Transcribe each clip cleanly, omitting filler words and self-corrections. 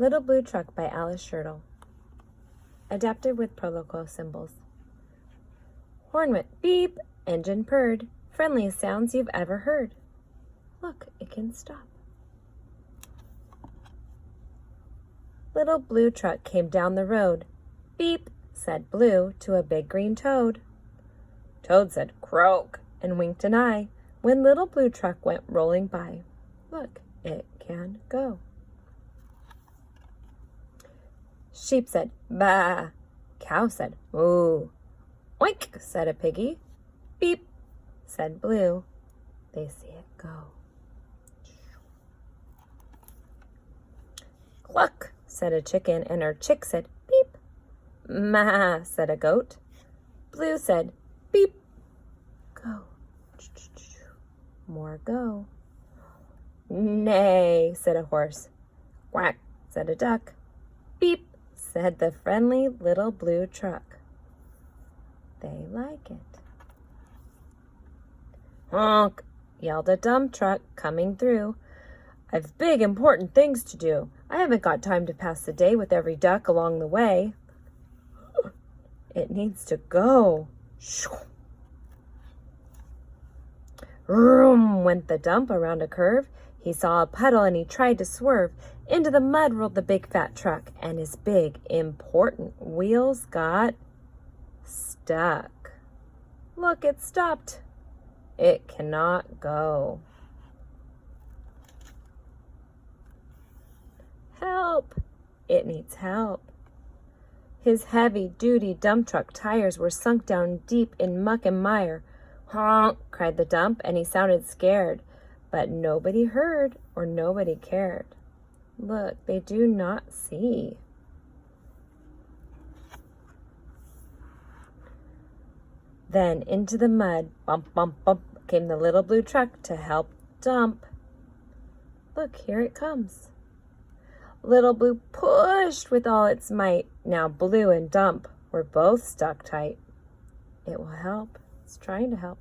Little Blue Truck by Alice Shirtle. Adapted with Proloco symbols. Horn went beep, engine purred. Friendliest sounds you've ever heard. Look, it can stop. Little Blue Truck came down the road. Beep, said Blue to a big green toad. Toad said croak and winked an eye when Little Blue Truck went rolling by. Look, it can go. Sheep said baa. Cow said moo. Oink, said a piggy. Beep, said Blue. They see it go. Cluck, said a chicken, and her chick said beep. Ma, said a goat. Blue said beep. Go. More go. Neigh, said a horse. Quack, said a duck. Beep, said the friendly Little Blue Truck. They like it. Honk, yelled a dump truck coming through. I've big important things to do. I haven't got time to pass the day with every duck along the way. It needs to go. Vroom went the dump around a curve. He saw a puddle and he tried to swerve. Into the mud rolled the big fat truck, and his big, important wheels got stuck. Look, it stopped. It cannot go. Help! It needs help. His heavy-duty dump truck tires were sunk down deep in muck and mire. Honk! Cried the dump, and he sounded scared. But nobody heard or nobody cared. Look, they do not see. Then into the mud, bump, bump, bump, came the Little Blue Truck to help dump. Look, here it comes. Little Blue pushed with all its might. Now Blue and Dump were both stuck tight. It will help. It's trying to help.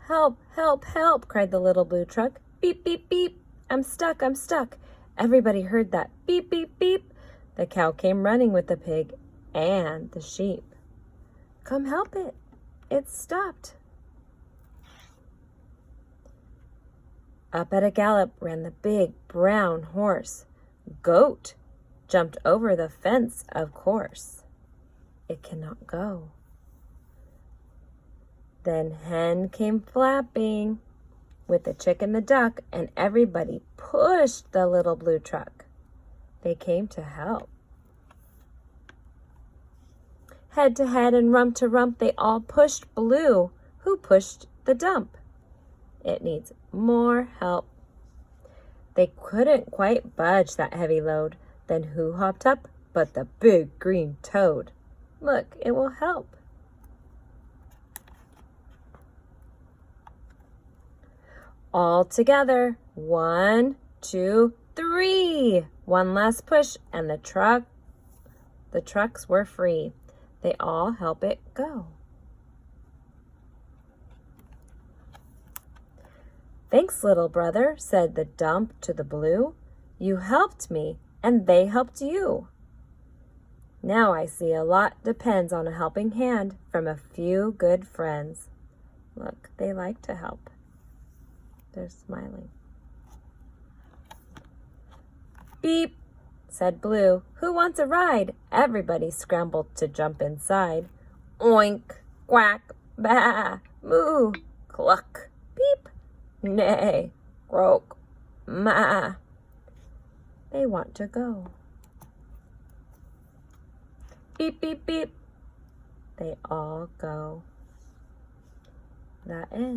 Help, help, help, cried the Little Blue Truck. Beep, beep, beep. I'm stuck, I'm stuck. Everybody heard that beep, beep, beep. The cow came running with the pig and the sheep. Come help it. It's stopped. Up at a gallop ran the big brown horse. Goat jumped over the fence, of course. It cannot go. Then hen came flapping with the chick and the duck, and everybody pushed the Little Blue Truck. They came to help. Head to head and rump to rump, they all pushed Blue, who pushed the dump. It needs more help. They couldn't quite budge that heavy load. Then who hopped up but the big green toad? Look, it will help. All together, 1, 2, 3. One last push, and the trucks were free. They all help it go. Thanks, little brother, said the dump to the blue. You helped me, and they helped you. Now I see a lot depends on a helping hand from a few good friends. Look, they like to help. They're smiling. Beep, said Blue. Who wants a ride? Everybody scrambled to jump inside. Oink, quack, baa, moo, cluck, beep, neigh, croak, ma. They want to go. Beep, beep, beep. They all go. That ends.